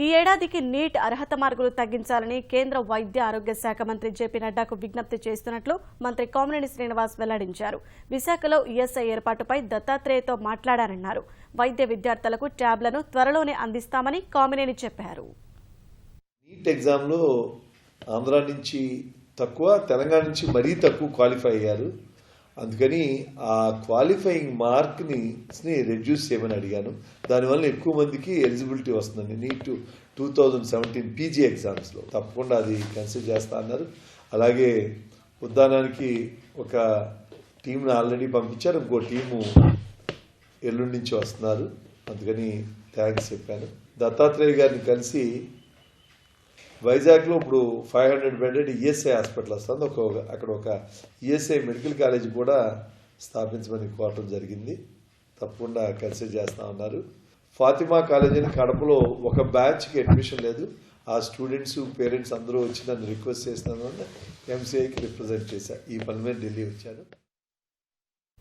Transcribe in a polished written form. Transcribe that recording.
ఈ ఏడాదికి నీట్ అర్హత మార్కులు తగ్గించాలని కేంద్ర వైద్య ఆరోగ్య శాఖ మంత్రి జేపీ నడ్డాకు విజ్ఞప్తి చేస్తున్నట్లు మంత్రి కోమటిరెడ్డి శ్రీనివాస్ వెల్లడించారు. విశాఖలో ఈఎస్ఐ ఏర్పాటుపై దత్తాత్రేయతో మాట్లాడారన్నారు. వైద్య విద్యార్థులకు ట్యాబ్లను త్వరలోనే అందిస్తామని కోమినేని చెప్పారు. నీట్ ఎగ్జామ్లో ఆంధ్ర నుంచి తక్కువ, తెలంగాణ నుంచి మరీ తక్కువ క్వాలిఫై అయ్యారు. అందుకని ఆ క్వాలిఫైయింగ్ మార్క్ని రెడ్యూస్ చేయమని అడిగాను. దానివల్ల ఎక్కువ మందికి ఎలిజిబిలిటీ వస్తుందండి. నీట్ 2017 పీజీ ఎగ్జామ్స్లో తప్పకుండా అది కన్సిడర్ చేస్తా అన్నారు. అలాగే ఉద్దానానికి ఒక టీంను ఆల్రెడీ పంపించారు, ఇంకో టీము ఎల్లుండి నుంచి వస్తున్నారు. అందుకని థ్యాంక్స్ చెప్పాను. దత్తాత్రేయ గారిని కలిసి వైజాగ్లో ఇప్పుడు 500 బెడెడ్ ఈఎస్ఐ హాస్పిటల్ వస్తుంది. అక్కడ ఒక ఈఎస్ఐ మెడికల్ కాలేజ్ కూడా స్థాపించమని కోరటం జరిగింది. తప్పకుండా కన్సిడర్ చేస్తా ఉన్నారు. ఫాతిమా కాలేజ్ అని కడపలో ఒక బ్యాచ్కి అడ్మిషన్ లేదు. ఆ స్టూడెంట్స్ పేరెంట్స్ అందరూ వచ్చి నన్ను రిక్వెస్ట్ చేస్తున్నాను. ఎంసీఐకి రిప్రజెంట్ చేశాను. ఈ పని మీద ఢిల్లీ వచ్చాను.